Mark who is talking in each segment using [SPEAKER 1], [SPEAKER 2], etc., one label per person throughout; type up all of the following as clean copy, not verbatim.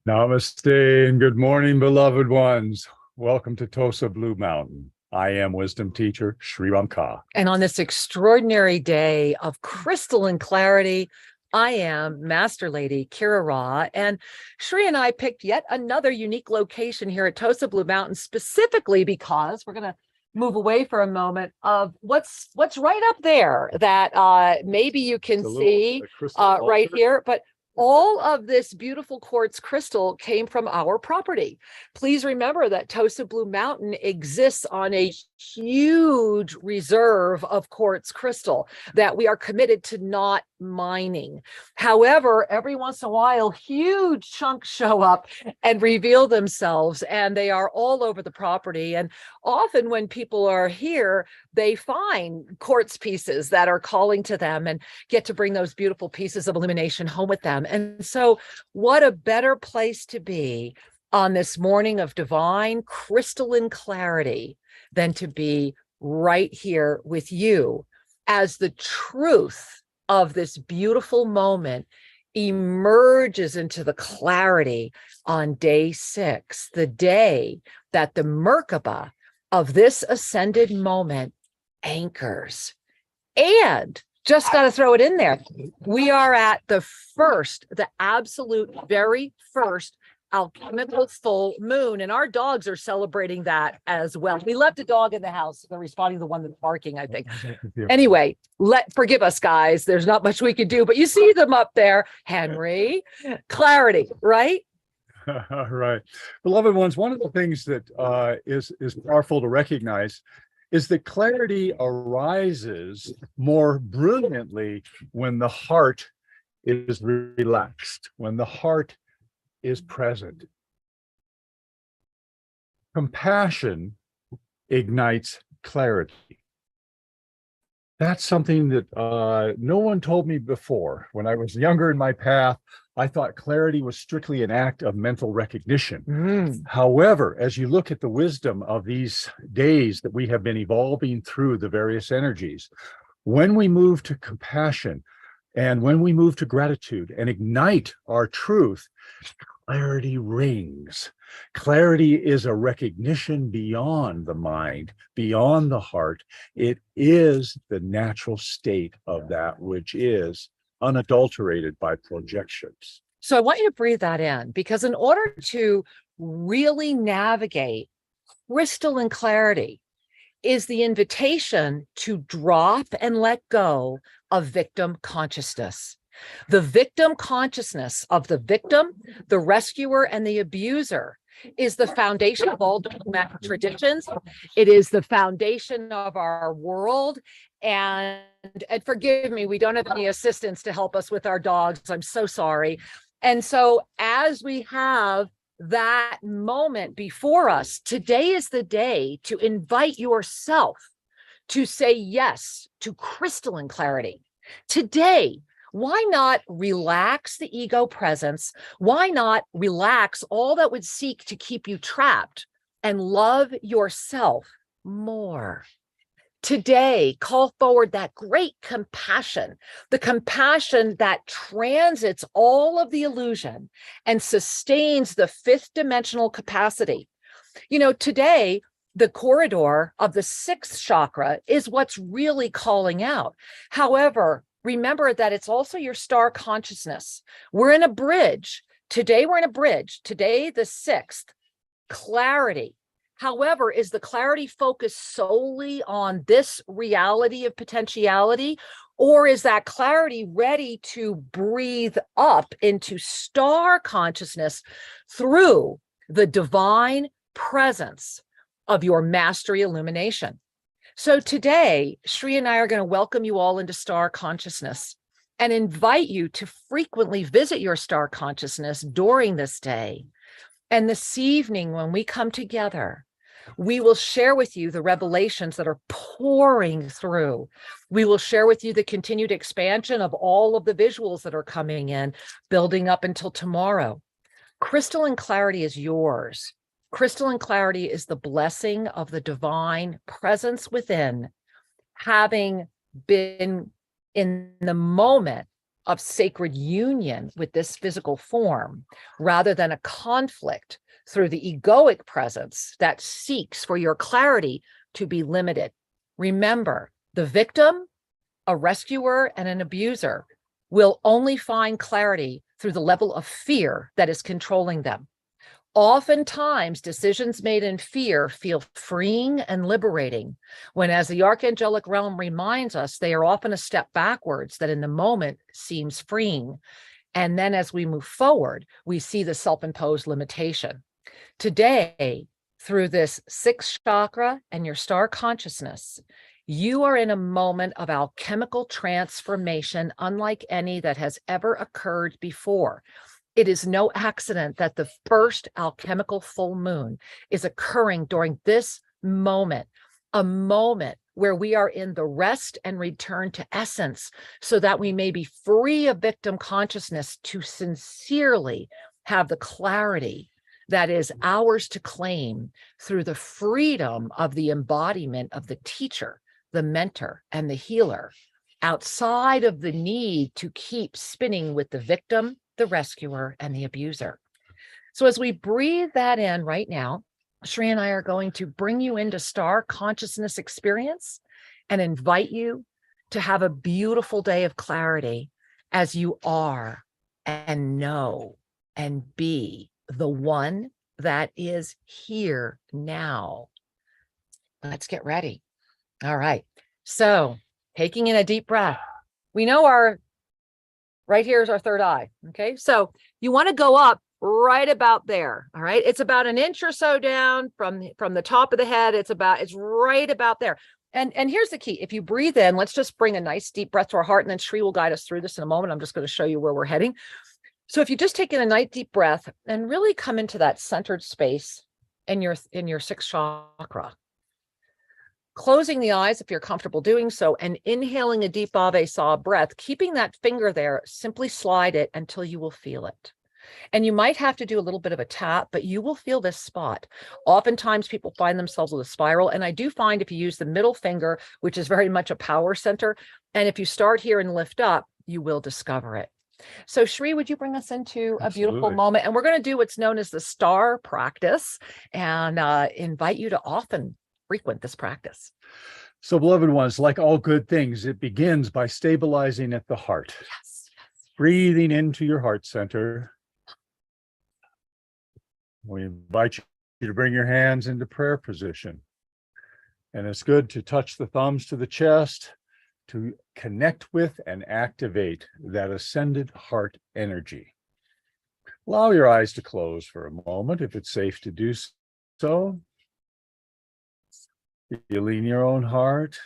[SPEAKER 1] Namaste and good morning, beloved ones. Welcome to Tosa Blue Mountain. I am wisdom teacher Sri Ramka.
[SPEAKER 2] And on this extraordinary day of crystalline clarity, I am Master Lady Kira Ra, and Sri and I picked yet another unique location here at Tosa Blue Mountain, specifically because we're going to move away for a moment of what's right up there that maybe you can see right here, but all of this beautiful quartz crystal came from our property. Please remember that Tosa Blue Mountain exists on a huge reserve of quartz crystal that we are committed to not mining. However, every once in a while, huge chunks show up and reveal themselves, and they are all over the property. And often when people are here, they find quartz pieces that are calling to them and get to bring those beautiful pieces of illumination home with them. And so what a better place to be on this morning of divine crystalline clarity than to be right here with you as the truth of this beautiful moment emerges into the clarity on day 6, the day that the Merkaba of this ascended moment anchors. And just got to throw it in there, we are at the absolute very first alchemical full moon, and our dogs are celebrating that as well. We left a dog in the house. They're responding to the one that's barking, I think. Anyway, forgive us, guys. There's not much we can do, but you see them up there, Henry. Clarity, right?
[SPEAKER 1] Right. Beloved ones, one of the things that is powerful to recognize is that clarity arises more brilliantly when the heart is relaxed, when the heart is present. Compassion ignites clarity. That's something that no one told me before. When I was younger in my path, I thought clarity was strictly an act of mental recognition. However, as you look at the wisdom of these days that we have been evolving through the various energies, when we move to compassion and when we move to gratitude and ignite our truth, clarity rings. Clarity is a recognition beyond the mind, beyond the heart. It is the natural state of that which is unadulterated by projections.
[SPEAKER 2] So I want you to breathe that in, because in order to really navigate crystalline clarity is the invitation to drop and let go of victim consciousness. The victim consciousness of the victim, the rescuer, and the abuser is the foundation of all diplomatic traditions. It is the foundation of our world. And forgive me, we don't have any assistants to help us with our dogs. I'm so sorry. And so as we have that moment before us, today is the day to invite yourself to say yes to crystalline clarity. Today, why not relax the ego presence? Why not relax all that would seek to keep you trapped and love yourself more? Today, call forward that great compassion, the compassion that transits all of the illusion and sustains the 5th dimensional capacity. You know, today, the corridor of the 6th chakra is what's really calling out. However, remember that it's also your star consciousness. We're in a bridge. Today, we're in a bridge. Today, the 6th, clarity. However, is the clarity focused solely on this reality of potentiality, or is that clarity ready to breathe up into star consciousness through the divine presence of your mastery illumination? So today, Sri and I are going to welcome you all into star consciousness and invite you to frequently visit your star consciousness during this day. And this evening, when we come together, we will share with you the revelations that are pouring through. We will share with you the continued expansion of all of the visuals that are coming in, building up until tomorrow. Crystalline clarity is yours. Crystalline clarity is the blessing of the divine presence within, having been in the moment of sacred union with this physical form, rather than a conflict through the egoic presence that seeks for your clarity to be limited. Remember, the victim, a rescuer, and an abuser will only find clarity through the level of fear that is controlling them. Oftentimes, decisions made in fear feel freeing and liberating, when, as the archangelic realm reminds us, they are often a step backwards that in the moment seems freeing. And then as we move forward, we see the self-imposed limitation. Today, through this sixth chakra and your star consciousness, you are in a moment of alchemical transformation unlike any that has ever occurred before. It is no accident that the first alchemical full moon is occurring during this moment, a moment where we are in the rest and return to essence, so that we may be free of victim consciousness to sincerely have the clarity that is ours to claim through the freedom of the embodiment of the teacher, the mentor, and the healer, outside of the need to keep spinning with the victim, the rescuer, and the abuser. So as we breathe that in right now, Shri and I are going to bring you into star consciousness experience and invite you to have a beautiful day of clarity as you are and know and be the one that is here now. Let's get ready. All right. So taking in a deep breath, we know our right here is our third eye. Okay. So you want to go up right about there. All right. It's about an inch or so down from the top of the head. It's right about there. And here's the key. If you breathe in, let's just bring a nice deep breath to our heart, and then Shri will guide us through this in a moment. I'm just going to show you where we're heading. So if you just take in a nice deep breath and really come into that centered space in your sixth chakra, closing the eyes if you're comfortable doing so, and inhaling a deep Ave Sa breath, keeping that finger there, simply slide it until you will feel it. And you might have to do a little bit of a tap, but you will feel this spot. Oftentimes people find themselves with a spiral. And I do find if you use the middle finger, which is very much a power center, and if you start here and lift up, you will discover it. So Shri, would you bring us into a beautiful moment? And we're going to do what's known as the STAR practice, and invite you to often frequent this practice.
[SPEAKER 1] So, beloved ones, like all good things, it begins by stabilizing at the heart.
[SPEAKER 2] Yes.
[SPEAKER 1] Breathing into your heart center. We invite you to bring your hands into prayer position. And it's good to touch the thumbs to the chest to connect with and activate that ascended heart energy. Allow your eyes to close for a moment if it's safe to do so. Feeling your own heart,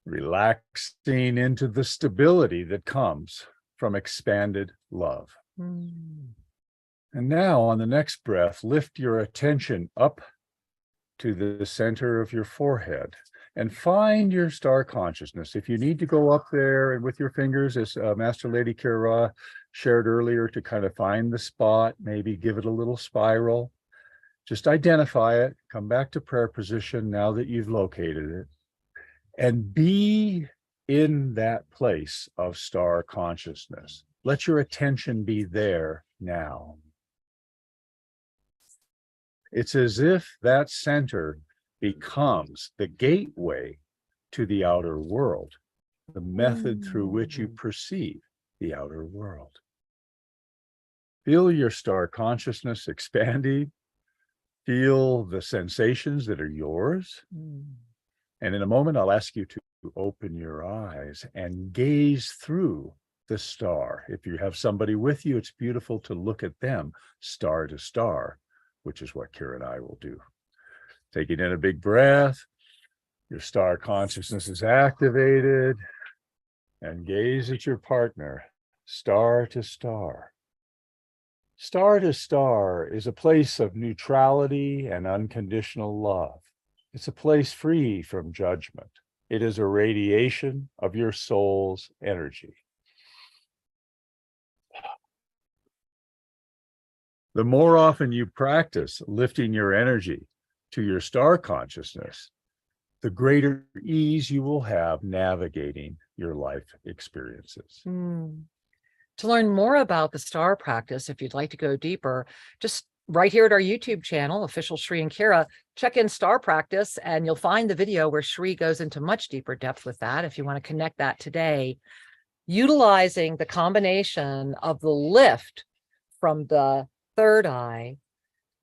[SPEAKER 1] relaxing into the stability that comes from expanded love. And now on the next breath, lift your attention up to the center of your forehead and find your star consciousness. If you need to go up there and with your fingers, as Master Lady Kira shared earlier, to kind of find the spot, maybe give it a little spiral, just identify it, come back to prayer position now that you've located it, and be in that place of star consciousness. Let your attention be there now. It's as if that center becomes the gateway to the outer world, the method through which you perceive the outer world. Feel your star consciousness expanding. Feel the sensations that are yours. And in a moment, I'll ask you to open your eyes and gaze through the star. If you have somebody with you, it's beautiful to look at them star to star, which is what Kira and I will do. Taking in a big breath, your star consciousness is activated, and gaze at your partner, star to star. Star to star is a place of neutrality and unconditional love. It's a place free from judgment. It is a radiation of your soul's energy. The more often you practice lifting your energy to your star consciousness, the greater ease you will have navigating your life experiences.
[SPEAKER 2] To learn more about the STAR practice, if you'd like to go deeper, just right here at our YouTube channel, Official Shri and Kira, check in STAR practice and you'll find the video where Shri goes into much deeper depth with that. If you want to connect that today, utilizing the combination of the lift from the third eye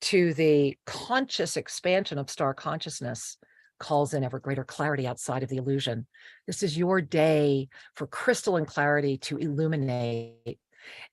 [SPEAKER 2] to the conscious expansion of STAR consciousness calls in ever greater clarity outside of the illusion. This is your day for crystalline clarity to illuminate.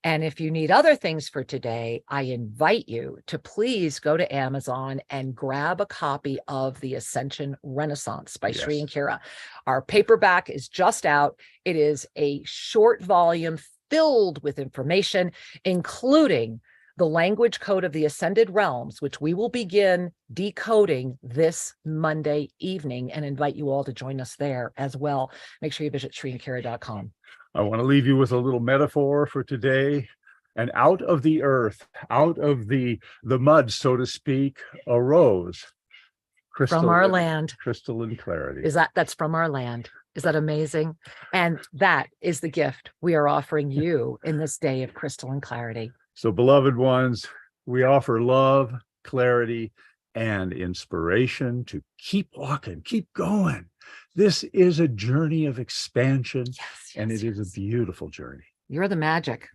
[SPEAKER 2] And if you need other things for today, I invite you to please go to Amazon and grab a copy of The Ascension Renaissance by Shri and Kira. Our paperback is just out. It is a short volume filled with information, including the language code of the ascended realms, which we will begin decoding this Monday evening, and invite you all to join us there as well. Make sure you visit shriandkira.com.
[SPEAKER 1] I want to leave you with a little metaphor for today. And out of the earth, out of the mud, so to speak, arose
[SPEAKER 2] from our land,
[SPEAKER 1] crystalline clarity.
[SPEAKER 2] That's from our land. Is that amazing? And that is the gift we are offering you in this day of crystalline clarity.
[SPEAKER 1] So, beloved ones, we offer love, clarity, and inspiration to keep walking, keep going. This is a journey of expansion, and it is a beautiful journey.
[SPEAKER 2] You're the magic.